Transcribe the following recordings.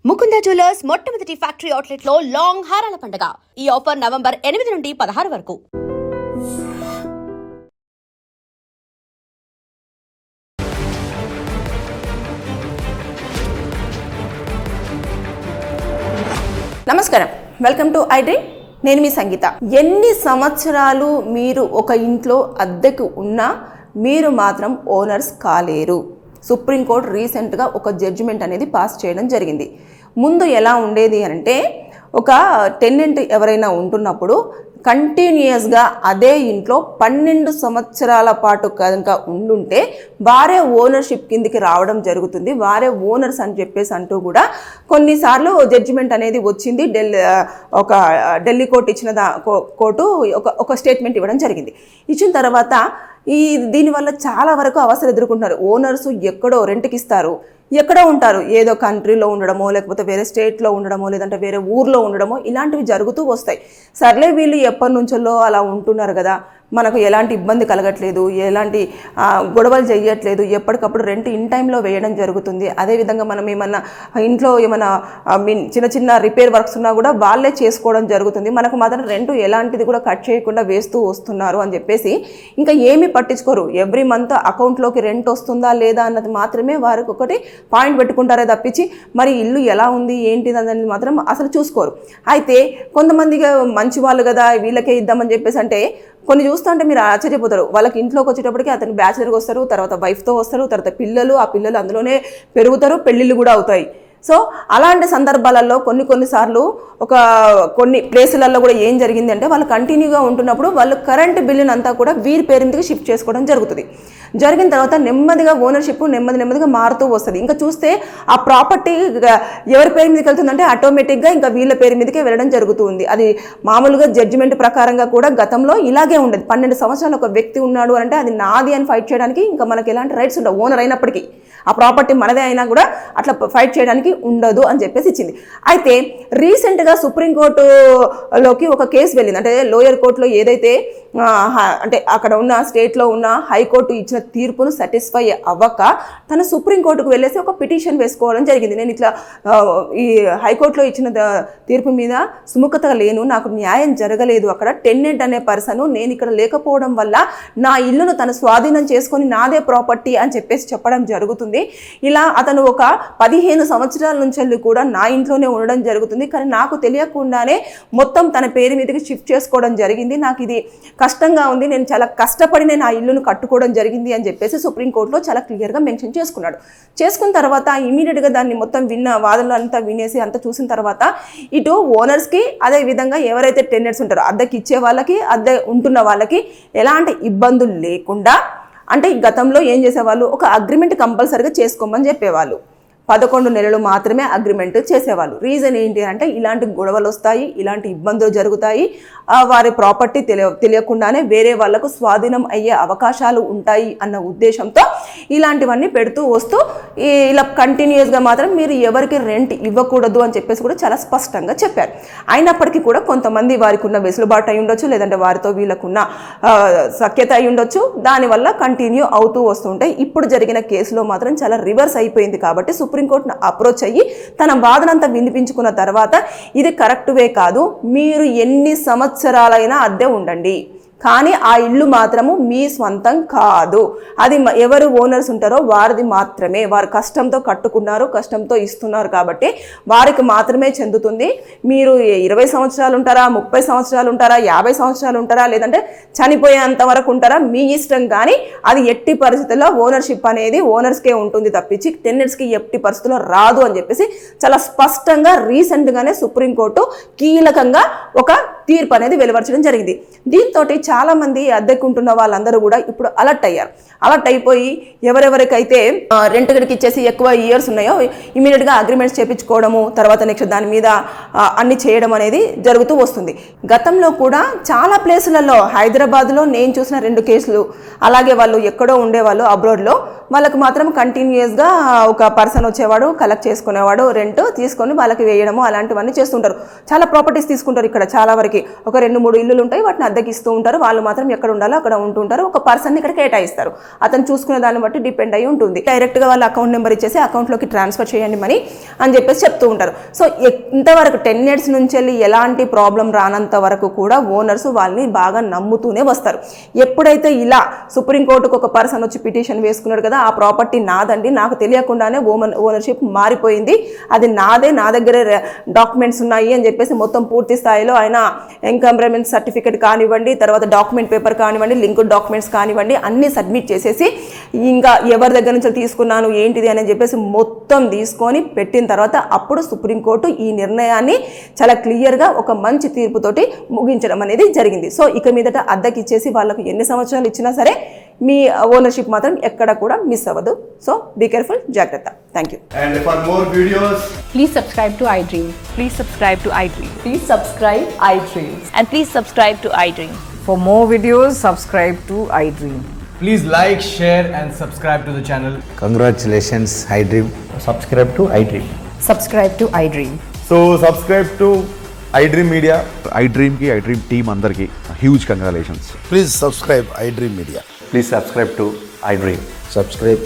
Mukunda jewellers మొట్టమొదటి factory outlet లో long హారాల పండుగ. ఈ ఆఫర్ నవంబర్ 8 నుండి 16 వరకు. నమస్కారం, వెల్కమ్ టు ఐడ్రీమ్. నేను మీ సంగీత. ఎన్ని సంవత్సరాలు మీరు ఒక ఇంట్లో అద్దెకు ఉన్నా మీరు మాత్రం ఓనర్స్ కాలేరు. సుప్రీంకోర్టు రీసెంట్గా ఒక జడ్జిమెంట్ అనేది పాస్ చేయడం జరిగింది. ముందు ఎలా ఉండేది అంటే, ఒక టెనెంట్ ఎవరైనా ఉంటున్నప్పుడు కంటిన్యూస్గా అదే ఇంట్లో 12 సంవత్సరాల పాటు కనుక ఉండుంటే వారే ఓనర్షిప్ కిందికి రావడం జరుగుతుంది. వారే ఓనర్స్ అని చెప్పేసి అంటూ కూడా కొన్నిసార్లు జడ్జిమెంట్ అనేది వచ్చింది. ఢిల్లీ కోర్టు ఇచ్చిన కోర్టు ఒక స్టేట్మెంట్ ఇవ్వడం జరిగింది. ఇచ్చిన తర్వాత దీనివల్ల చాలా వరకు అవసరం ఎదుర్కొంటున్నారు. ఓనర్స్ ఎక్కడో రెంట్కి ఇస్తారు, ఎక్కడో ఉంటారు, ఏదో కంట్రీలో ఉండడమో, లేకపోతే వేరే స్టేట్లో ఉండడమో, లేదంటే వేరే ఊర్లో ఉండడమో, ఇలాంటివి జరుగుతూ వస్తాయి. సర్లే, వీళ్ళు ఎప్పటి నుంచో అలా ఉంటున్నారు కదా, మనకు ఎలాంటి ఇబ్బంది కలగట్లేదు, ఎలాంటి గొడవలు చేయట్లేదు, ఎప్పటికప్పుడు రెంట్ ఇన్ టైంలో వేయడం జరుగుతుంది. అదేవిధంగా మనం ఏమన్నా ఇంట్లో ఏమైనా చిన్న చిన్న రిపేర్ వర్క్స్ ఉన్నా కూడా వాళ్ళే చేసుకోవడం జరుగుతుంది. మనకు మాత్రం రెంట్ ఎలాంటిది కూడా కట్ చేయకుండా వేస్తూ వస్తున్నారు అని చెప్పేసి ఇంకా ఏమీ పట్టించుకోరు. ఎవ్రీ మంత్ అకౌంట్లోకి రెంట్ వస్తుందా లేదా అన్నది మాత్రమే వారికి ఒకటి పాయింట్ పెట్టుకుంటారే తప్పించి మరి ఇల్లు ఎలా ఉంది ఏంటిది అనేది మాత్రం అసలు చూసుకోరు. అయితే కొంతమందిగా మంచి వాళ్ళు కదా, వీళ్ళకే ఇద్దామని చెప్పేసి అంటే కొన్ని చూస్తుంటే మీరు ఆశ్చర్యపోతారు. వాళ్ళకి ఇంట్లోకి వచ్చేటప్పటికి అతను బ్యాచిలర్గా వస్తారు, తర్వాత వైఫ్తో వస్తారు, తర్వాత పిల్లలు, ఆ పిల్లలు అందులోనే పెరుగుతారు, పెళ్ళిళ్ళు కూడా అవుతాయి. సో అలాంటి సందర్భాలలో కొన్నిసార్లు కొన్ని ప్లేసులలో కూడా ఏం జరిగింది అంటే, వాళ్ళు కంటిన్యూగా ఉంటున్నప్పుడు వాళ్ళు కరెంట్ బిల్లుని అంతా కూడా వీరి పేరు మీదకి షిఫ్ట్ చేసుకోవడం జరుగుతుంది. జరిగిన తర్వాత నెమ్మదిగా ఓనర్షిప్ నెమ్మదిగా మారుతూ వస్తుంది. ఇంకా చూస్తే ఆ ప్రాపర్టీ ఎవరి పేరు మీదకి వెళ్తుందంటే ఆటోమేటిక్గా ఇంకా వీళ్ళ పేరు మీదకే వెళ్ళడం జరుగుతుంది. అది మామూలుగా జడ్జిమెంట్ ప్రకారంగా కూడా గతంలో ఇలాగే ఉండేది. 12 సంవత్సరాలు ఒక వ్యక్తి ఉన్నాడు అంటే అది నాది అని ఫైట్ చేయడానికి ఇంకా మనకి ఎలాంటి రైట్స్ ఉండవు. ఓనర్ అయినప్పటికీ ఆ ప్రాపర్టీ మనదే అయినా కూడా అట్లా ఫైట్ చేయడానికి ఉండదు అని చెప్పేసి ఇచ్చింది. అయితే రీసెంట్గా సుప్రీంకోర్టులోకి ఒక కేసు వెళ్ళింది. అంటే లోయర్ కోర్టులో ఏదైతే అంటే అక్కడ ఉన్న స్టేట్లో ఉన్న హైకోర్టు ఇచ్చిన తీర్పును సాటిస్ఫై అవ్వక తను సుప్రీంకోర్టుకు వెళ్ళేసి ఒక పిటిషన్ వేసుకోవడం జరిగింది. నేను ఇట్లా ఈ హైకోర్టులో ఇచ్చిన తీర్పు మీద సుముఖతగా లేను, నాకు న్యాయం జరగలేదు, అక్కడ టెనెంట్ అనే పర్సన్ నేను ఇక్కడ లేకపోవడం వల్ల నా ఇల్లును తను స్వాధీనం చేసుకొని నాదే ప్రాపర్టీ అని చెప్పేసి చెప్పడం జరుగుతుంది. ఇలా అతను ఒక 15 సంవత్సరాల నుంచి కూడా నా ఇంట్లోనే ఉండడం జరుగుతుంది, కానీ నాకు తెలియకుండానే మొత్తం తన పేరు మీదకి షిఫ్ట్ చేసుకోవడం జరిగింది. నాకు ఇది కష్టంగా ఉంది, నేను చాలా కష్టపడి నేను ఆ ఇల్లును కట్టుకోవడం జరిగింది అని చెప్పేసి సుప్రీంకోర్టులో చాలా క్లియర్గా మెన్షన్ చేసుకున్న తర్వాత ఇమీడియట్గా దాన్ని మొత్తం వాదనలు అంతా వినేసి అంతా చూసిన తర్వాత ఇటు ఓనర్స్కి, అదేవిధంగా ఎవరైతే టెనెంట్స్ ఉంటారో అద్దెకి ఇచ్చే వాళ్ళకి, అద్దె ఉంటున్న వాళ్ళకి ఎలాంటి ఇబ్బందులు లేకుండా, అంటే గతంలో ఏం చేసేవాళ్ళు, ఒక అగ్రిమెంట్ కంపల్సరీగా చేసుకోమని చెప్పేవాళ్ళు. 11 నెలలు మాత్రమే అగ్రిమెంట్ చేసేవాళ్ళు. రీజన్ ఏంటి అంటే, ఇలాంటి గొడవలు వస్తాయి, ఇలాంటి ఇబ్బందులు జరుగుతాయి, వారి ప్రాపర్టీ తెలియకుండానే వేరే వాళ్లకు స్వాధీనం అయ్యే అవకాశాలు ఉంటాయి అన్న ఉద్దేశంతో ఇలాంటివన్నీ పెడుతూ వస్తూ ఇలా కంటిన్యూస్గా మాత్రం మీరు ఎవరికి రెంట్ ఇవ్వకూడదు అని చెప్పేసి కూడా చాలా స్పష్టంగా చెప్పారు. అయినప్పటికీ కూడా కొంతమంది వారికి ఉన్న వెసులుబాటు అయి ఉండొచ్చు, లేదంటే వారితో వీళ్ళకున్న సఖ్యత అయి ఉండొచ్చు, దానివల్ల కంటిన్యూ అవుతూ వస్తుంటాయి. ఇప్పుడు జరిగిన కేసులో మాత్రం చాలా రివర్స్ అయిపోయింది. కాబట్టి సుప్రీంకోర్టును అప్రోచ్ అయ్యి తన వాదనంతా వినిపించుకున్న తర్వాత ఇది కరెక్ట్ వే కాదు, మీరు ఎన్ని సంవత్సరాలైనా అద్దె ఉండండి, కానీ ఆ ఇల్లు మాత్రము మీ స్వంతం కాదు, అది ఎవరు ఓనర్స్ ఉంటారో వారిది మాత్రమే, వారు కష్టంతో కట్టుకున్నారు, కష్టంతో ఇస్తున్నారు కాబట్టి వారికి మాత్రమే చెందుతుంది. మీరు 20 సంవత్సరాలు ఉంటారా, 30 సంవత్సరాలు ఉంటారా, 50 సంవత్సరాలు ఉంటారా, లేదంటే చనిపోయేంత వరకు ఉంటారా, మీ ఇష్టం, కానీ అది ఎట్టి పరిస్థితుల్లో ఓనర్షిప్ అనేది ఓనర్స్కే ఉంటుంది తప్పించి టెనెంట్స్కి ఎట్టి పరిస్థితుల్లో రాదు అని చెప్పేసి చాలా స్పష్టంగా రీసెంట్గానే సుప్రీంకోర్టు కీలకంగా ఒక తీర్పు అనేది వెలువరచడం జరిగింది. దీంతో చాలా మంది అద్దెకుంటున్న వాళ్ళందరూ కూడా ఇప్పుడు అలర్ట్ అయ్యారు. అలర్ట్ అయిపోయి ఎవరెవరికైతే రెంట్ గడికి ఇచ్చేసి ఎక్కువ ఇయర్స్ ఉన్నాయో ఇమీడియట్గా అగ్రిమెంట్స్ చేయించుకోవడము, తర్వాత నెక్స్ట్ దాని మీద అన్ని చేయడం అనేది జరుగుతూ వస్తుంది. గతంలో కూడా చాలా ప్లేసులలో, హైదరాబాద్లో నేను చూసిన 2 కేసులు, అలాగే వాళ్ళు ఎక్కడో ఉండేవాళ్ళు అబ్రాడ్లో, వాళ్ళకు మాత్రం కంటిన్యూస్గా ఒక పర్సన్ వచ్చేవాడు, కలెక్ట్ చేసుకునేవాడు, రెంట్ తీసుకొని వాళ్ళకి వేయడము అలాంటివన్నీ చేస్తుంటారు. చాలా ప్రాపర్టీస్ తీసుకుంటారు ఇక్కడ చాలా వరకు. ఒక 2-3 ఇల్లులు ఉంటాయి, వాటిని అద్దెకి ఇస్తూ ఉంటారు. వాళ్ళు మాత్రం ఎక్కడ ఉండాలో అక్కడ ఉంటుంటారు. ఒక పర్సన్ ఇక్కడ కేటాయిస్తారు. అతను చూసుకునే దాన్ని బట్టి డిపెండ్ అయి ఉంటుంది. డైరెక్ట్గా వాళ్ళ అకౌంట్ నెంబర్ ఇచ్చేసి అకౌంట్లోకి ట్రాన్స్ఫర్ చేయండి మనీ అని చెప్పేసి చెప్తూ ఉంటారు. సో ఇంతవరకు 10 years నుంచి వెళ్ళి ఎలాంటి ప్రాబ్లం రానంత వరకు కూడా ఓనర్స్ వాళ్ళని బాగా నమ్ముతూనే వస్తారు. ఎప్పుడైతే ఇలా సుప్రీంకోర్టుకు ఒక పర్సన్ వచ్చి పిటిషన్ వేసుకున్నాడు కదా, ఆ ప్రాపర్టీ నాదండి, నాకు తెలియకుండానే ఓనర్షిప్ మారిపోయింది, అది నాదే, నా దగ్గరే డాక్యుమెంట్స్ ఉన్నాయి అని చెప్పేసి మొత్తం పూర్తి స్థాయిలో ఆయన ఎంకంప్రమెంట్ సర్టిఫికేట్ కానివ్వండి, తర్వాత డాక్యుమెంట్ పేపర్ కానివ్వండి, లింక్డ్ డాక్యుమెంట్స్ కానివ్వండి అన్నీ సబ్మిట్ చేసేసి ఇంకా ఎవరి దగ్గర నుంచి తీసుకున్నాను ఏంటిది అని చెప్పేసి మొత్తం తీసుకొని పెట్టిన తర్వాత అప్పుడు సుప్రీంకోర్టు ఈ నిర్ణయాన్ని చాలా క్లియర్గా ఒక మంచి తీర్పుతోటి ముగించడం అనేది జరిగింది. సో ఇక మీదట అద్దెకి ఇచ్చేసి వాళ్ళకు ఎన్ని సంవత్సరాలు ఇచ్చినా సరే మీ ఓనర్షిప్ మాత్రం ఎక్కడ కూడా మిస్ అవ్వదు. సో బీ కేర్ఫుల్, జాగ్రత్త. Thank you. And for more videos, Please subscribe to iDream. Please subscribe to iDream. Please subscribe iDream. And please subscribe to iDream. For more videos, subscribe to iDream. please like, share and subscribe to the channel. Congratulations, iDream. Subscribe to iDream. Subscribe to iDream. So subscribe to iDream Media. iDream ki iDream team andarki huge congratulations. Please subscribe iDream Media. Please subscribe to iDream. Subscribe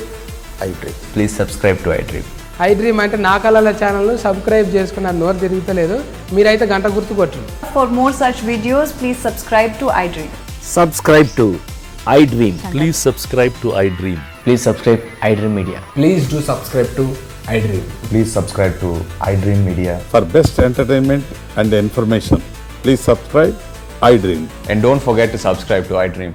iDream. Please subscribe to iDream. iDream అంటే నా కళల ఛానల్ను subscribe చేసుకున్న నోరు తిరుగుతలేదు, మీరైతే గంట గుర్తు కొట్టండి. For more such videos, please subscribe to iDream. Subscribe to iDream. Please subscribe to iDream. Please subscribe iDream Media. Please do subscribe to iDream. Please subscribe to iDream Media. For best entertainment and information, please subscribe iDream. And don't forget to subscribe to iDream.